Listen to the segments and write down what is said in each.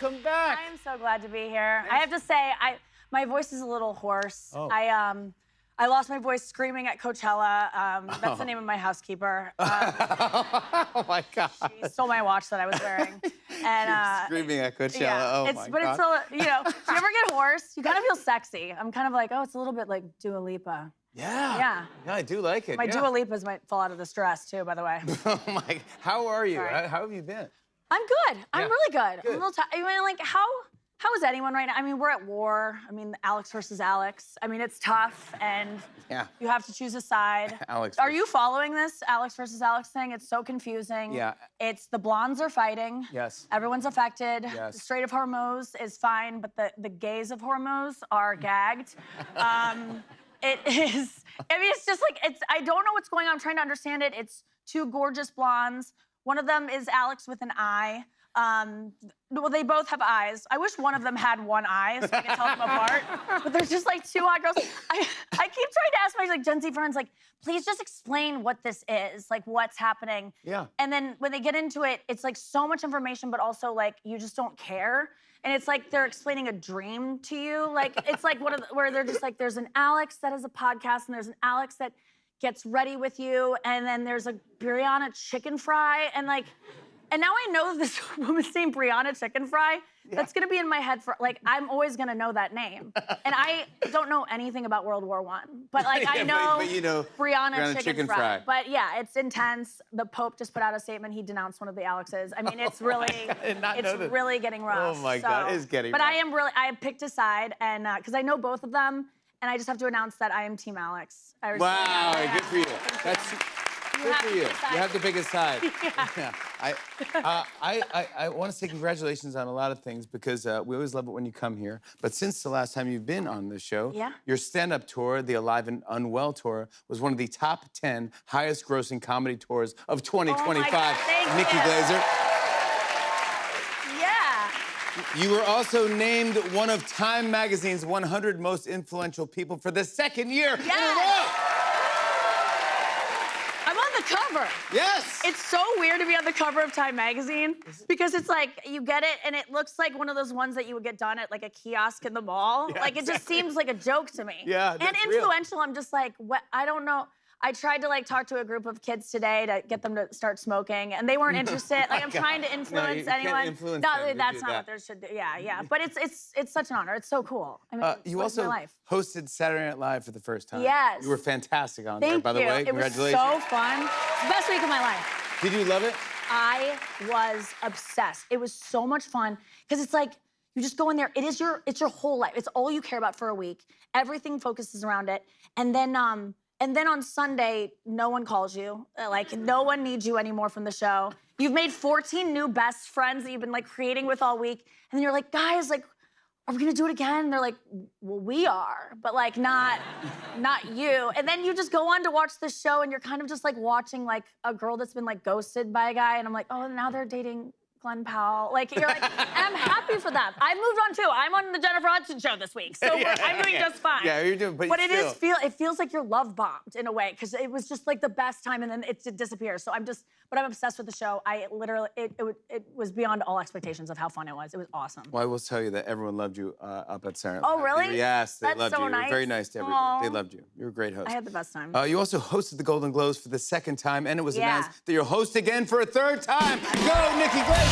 welcome back. I am so glad to be here. I have to say, my voice is a little hoarse. Oh. I lost my voice screaming at Coachella. That's the name of my housekeeper. Oh my God. She stole my watch that I was wearing. And Screaming at Coachella. yeah, Oh it's, my but God. it's a, you know, do you ever get hoarse? You kind of feel sexy. I'm kind of like, oh, it's a little bit like Dua Lipa. Yeah. Yeah. Yeah, I do like it. My yeah. Dua Lipas might fall out of this dress too, by the way. Oh my. How are you? Sorry. How have you been? I'm good. I'm Yeah. really good. Good. I'm a little tired. I mean, like, how is anyone right now? I mean, we're at war. I mean, Alex versus Alex. I mean, it's tough, and Yeah. you have to choose a side. Alex Are versus- you following this Alex versus Alex thing? It's so confusing. Yeah. It's the blondes are fighting. Yes. Everyone's affected. Yes. The straight of Hormuz is fine, but the gays of Hormuz are gagged. It is. I mean, it's just like I don't know what's going on. I'm trying to understand it. It's two gorgeous blondes. One of them is Alex with an eye. Well, they both have eyes. I wish one of them had one eye so I could tell them apart. But they're just like two hot girls. I keep trying to ask my like Gen Z friends, like, please just explain what this is, like what's happening. Yeah. And then when they get into it, it's like so much information, but also like you just don't care. And it's like they're explaining a dream to you. Like it's like where they're just like, there's an Alex that has a podcast, and there's an Alex that gets ready with you, and then there's a Brianna chicken fry, and like. And now I know this woman's name, Brianna Chicken Fry. Yeah. That's gonna be in my head for, like, I'm always gonna know that name. And I don't know anything about World War I, but like, I know, but you know Brianna Chicken Fry. But yeah, it's intense. The Pope just put out a statement. He denounced one of the Alexes. I mean, it's really, it's really getting rough. Oh my God, it's getting rough. But I picked a side, and because I know both of them, and I just have to announce that I am Team Alex. Wow, good for you. That's good for you. You have the biggest side. Yeah. I want to say congratulations on a lot of things because we always love it when you come here. But since the last time you've been on this show, Yeah. your stand-up tour, the Alive and Unwell tour, was one of the top 10 highest-grossing comedy tours of 2025. Thank Nikki you. Glazer. Yeah. You were also named one of Time Magazine's 100 most influential people for the second year in a row. I'm on the cover. Yes. It's so weird to be on the cover of Time Magazine because it's like you get it and it looks like one of those ones that you would get done at like a kiosk in the mall. Yeah, like it just seems like a joke to me. Yeah, and that's real. influential, I'm just like, what? I don't know. I tried to like talk to a group of kids today to get them to start smoking, and they weren't interested. Like I'm trying to influence you anyone. can't influence no, them to that's do not that. what there should do. Yeah, yeah. But it's such an honor. It's so cool. I mean, You what's my also life? hosted Saturday Night Live for the first time. Yes. You were fantastic on there, Thank by the you. way. It was Congratulations. so fun. It's the best week of my life. Did you love it? I was obsessed. It was so much fun because it's like you just go in there. It's your whole life. It's all you care about for a week. Everything focuses around it, and then on Sunday, no one calls you. Like no one needs you anymore from the show. You've made 14 new best friends that you've been like creating with all week, and then you're like, guys, like, are we gonna do it again? And they're like, well, we are, but like not you. And then you just go on to watch the show, and you're kind of just like watching like a girl that's been like ghosted by a guy, and I'm like, oh, now they're dating Glenn Powell. Like, you're like, and I'm happy for that. I moved on too. I'm on the Jennifer Hudson show this week, so I'm doing just fine. Yeah, you're doing, but still. It feels like you're love bombed in a way, because it was just like the best time, and then it disappears. So I'm obsessed with the show. I literally, it was beyond all expectations of how fun it was. It was awesome. Well, I will tell you that everyone loved you up at Saturday. Oh, really? Yes, they That's loved so you. You were nice. very nice to everyone. Aw. They loved you. You were a great host. I had the best time. You also hosted the Golden Globes for the second time, and it was Yeah. announced that you'll host again for a third time. Go, Nikki Glazer!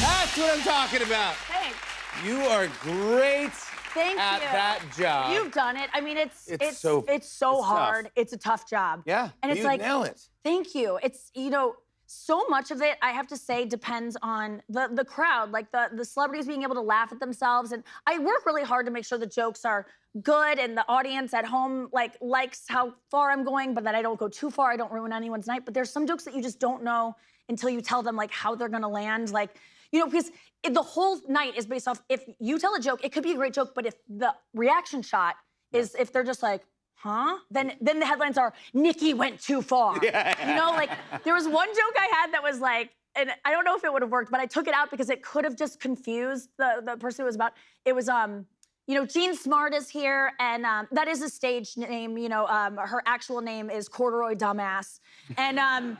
That's what I'm talking about. Thanks. You are great Thank at you. that job. You've done it. I mean, it's so hard. tough. It's a tough job. Yeah, And but it's you like, nail it. Thank you. It's, so much of it, I have to say, depends on the crowd, like the celebrities being able to laugh at themselves. And I work really hard to make sure the jokes are good and the audience at home likes how far I'm going, but that I don't go too far. I don't ruin anyone's night. But there's some jokes that you just don't know until you tell them like how they're gonna land. Like, because the whole night is based off, if you tell a joke, it could be a great joke, but if the reaction shot is, if they're just like, huh? Then the headlines are, Nikki went too far. Yeah. Like, there was one joke I had that was like, and I don't know if it would have worked, but I took it out because it could have just confused the person it was about. It was, Jean Smart is here, and that is a stage name. Her actual name is Corduroy Dumbass, and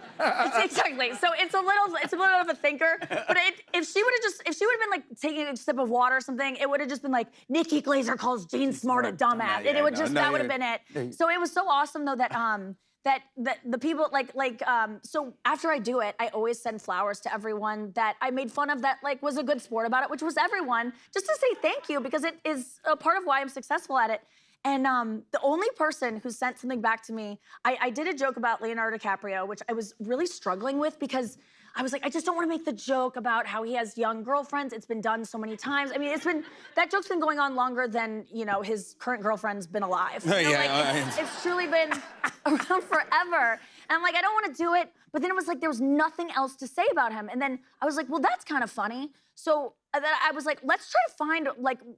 exactly. So it's a little of a thinker. But if she would have been like taking a sip of water or something, it would have just been like Nikki Glazer calls Jean Smart a dumbass, and it would that would have been it. So it was so awesome though that that the people so after I do it, I always send flowers to everyone that I made fun of that was a good sport about it, which was everyone, just to say thank you because it is a part of why I'm successful at it. And the only person who sent something back to me, I did a joke about Leonardo DiCaprio, which I was really struggling with because I was like, I just don't want to make the joke about how he has young girlfriends. It's been done so many times. I mean, that joke's been going on longer than, his current girlfriend's been alive. It's truly been around forever. And I'm like, I don't want to do it. But then it was like, there was nothing else to say about him. And then I was like, well, that's kind of funny. So then I was like, let's try to find,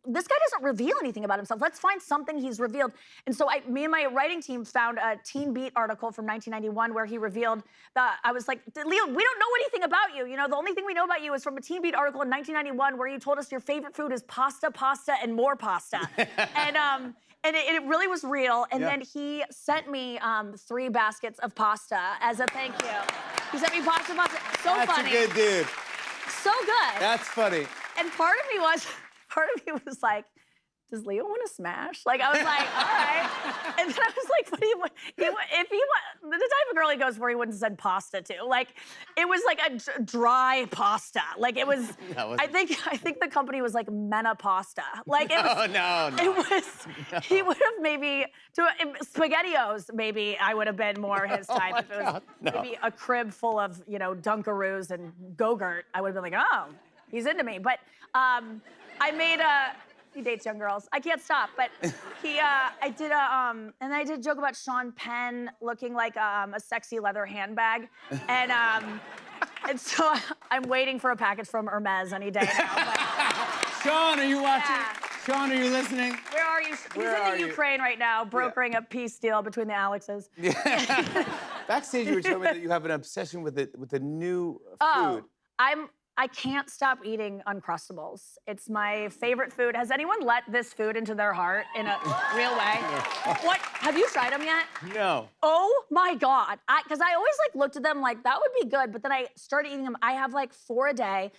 this guy doesn't reveal anything about himself. Let's find something he's revealed. And so me and my writing team found a Teen Beat article from 1991 where he revealed that, I was like, Leo, we don't know anything about you. The only thing we know about you is from a Teen Beat article in 1991 where you told us your favorite food is pasta, pasta, and more pasta. And it really was real. And then he sent me 3 baskets of pasta as a thank you. He sent me pasta. So That's funny. That's a good dude. So good. That's funny. And part of me was like, does Leo want to smash? I was like, all right. And then I was like, what do you want? If he the type of girl he goes for, he wouldn't send pasta to. It was like a dry pasta. It was, I think the company was like Mena Pasta. It was, no. It was, he would have maybe, SpaghettiOs, maybe I would have been more his type. If it was maybe a crib full of, Dunkaroos and Go-Gurt, I would have been like, oh, he's into me. But I made he dates young girls. I can't stop. But I did a joke about Sean Penn looking like a sexy leather handbag. And so I'm waiting for a package from Hermes any day now. But, Sean, are you watching? Yeah. Sean, are you listening? Where are you? He's in the Ukraine right now, brokering a peace deal between the Alexes. Yeah. Backstage, you were telling me that you have an obsession with the new food. I can't stop eating Uncrustables. It's my favorite food. Has anyone let this food into their heart in a real way? What? Have you tried them yet? No. Oh my God. Because I always looked at them like that would be good, but then I started eating them. I have 4 a day.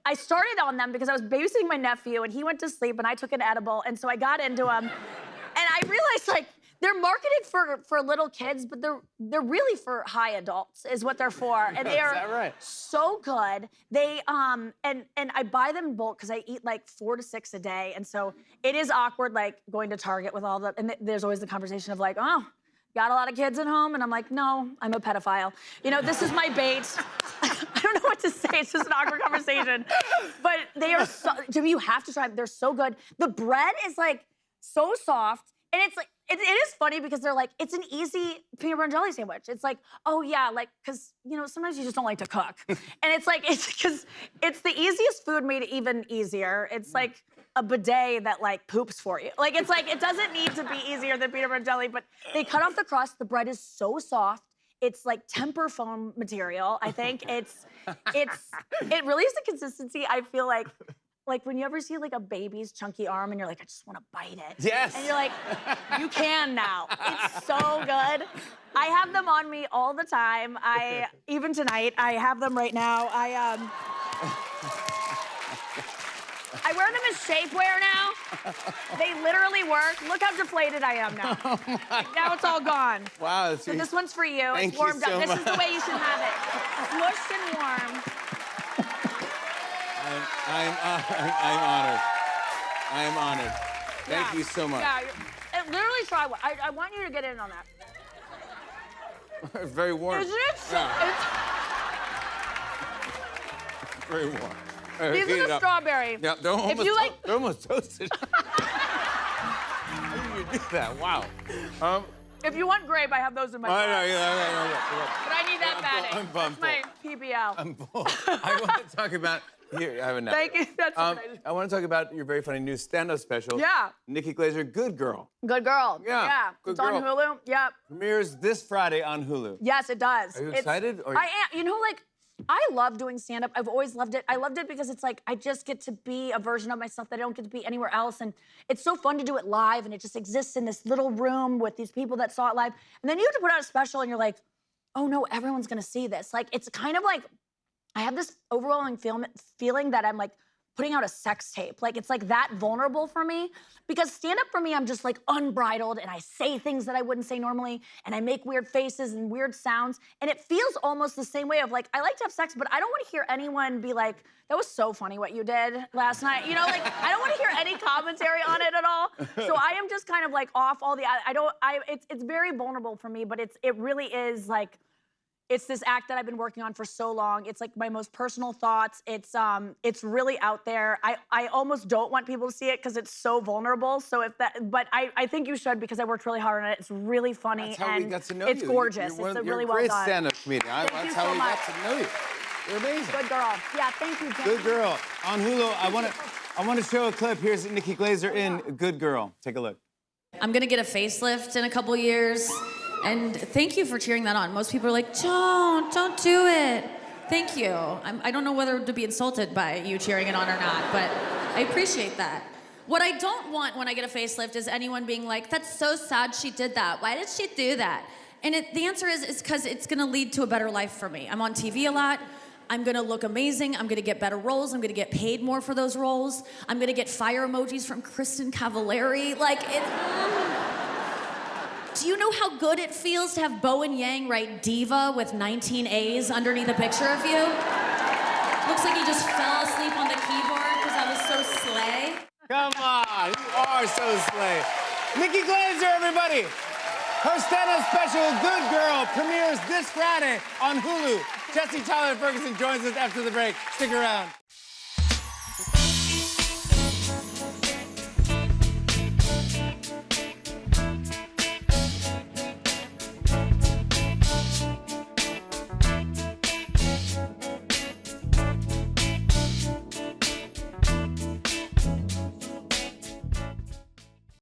I started on them because I was babysitting my nephew and he went to sleep and I took an edible and so I got into them. And I realized they're marketed for little kids, but they're really for high adults, is what they're for. And they are so good. They and I buy them in bulk because I eat 4 to 6 a day, and so it is awkward going to Target with all the. And there's always the conversation of oh, got a lot of kids at home, and I'm like, no, I'm a pedophile. This is my bait. I don't know what to say. It's just an awkward conversation. But they are so. Jimmy, you have to try them. They're so good. The bread is so soft, and it's it is funny because they're it's an easy peanut butter and jelly sandwich. It's oh yeah, because sometimes you just don't like to cook, and it's because it's the easiest food made even easier. It's a bidet that poops for you. It doesn't need to be easier than peanut butter and jelly, but they cut off the crust. The bread is so soft. It's temper foam material. I think it really is the consistency. I feel like when you ever see a baby's chunky arm and you're I just want to bite it. Yes. And you're you can now. It's so good. I have them on me all the time. Even tonight, I have them right now. I wear them as shapewear now. They literally work. Look how deflated I am now. Now it's all gone. Wow. So this one's for you. Thank it's warmed you so up. much. This is the way you should have it. Smushed and warm. I'm honored. I am honored. Thank you so much. Yeah, literally try one. I want you to get in on that. It's very warm. Isn't it? It's very warm. These are the strawberry. Yeah, they're almost, you they're almost toasted. How do you do that? Wow. If you want grape, I have those in my bag. But I need that bad. I'm That's my PBL. I'm full. I want to talk about. Here, I have a nap. Thank you. That's I want to talk about your very funny new stand-up special. Yeah. Nikki Glazer, Good Girl. Good girl. Yeah. Good It's on girl. Hulu. Yep. Premieres this Friday on Hulu. Yes, it does. Are you excited? Or... I am. I love doing stand-up. I've always loved it. I loved it because it's like I just get to be a version of myself that I don't get to be anywhere else. And it's so fun to do it live, and it just exists in this little room with these people that saw it live. And then you have to put out a special, and you're like, oh no, everyone's gonna see this. Like, it's kind of like, I have this overwhelming feeling that I'm like putting out a sex tape. Like, it's like that vulnerable for me. Because stand-up for me, I'm just like unbridled, and I say things that I wouldn't say normally, and I make weird faces and weird sounds. And it feels almost the same way of like, I like to have sex, but I don't want to hear anyone be like, that was so funny what you did last night. You know, like, I don't want to hear any commentary on it at all. So I am just kind of like off all the, it's very vulnerable for me, but it really is like, it's this act that I've been working on for so long. It's like my most personal thoughts. It's really out there. I almost don't want people to see it because it's so vulnerable. So but I think you should, because I worked really hard on it. It's really funny. That's how and we got to know it's you. gorgeous. You're it's you're really a well great done. stand-up comedian. Thank That's you how so we much. got to know you. You're amazing. Good girl. Yeah, thank you, Jen. Good girl. On Hulu, I want to show a clip. Here's Nikki Glazer in Good Girl. Take a look. I'm gonna get a facelift in a couple years, and thank you for cheering that on. Most people are like, don't do it. Thank you. I don't know whether to be insulted by you cheering it on or not, but I appreciate that. What I don't want when I get a facelift is anyone being like, that's so sad she did that. Why did she do that? And the answer is because it's gonna lead to a better life for me. I'm on TV a lot. I'm gonna look amazing. I'm gonna get better roles. I'm gonna get paid more for those roles. I'm gonna get fire emojis from Kristen Cavallari. Like, do you know how good it feels to have Bowen Yang write diva with 19 A's underneath a picture of you? Looks like you just fell asleep on the keyboard because I was so slay. Come on, you are so slay. Nikki Glazer, everybody. Her stand-up special, Good Girl, premieres this Friday on Hulu. Jesse Tyler Ferguson joins us after the break. Stick around.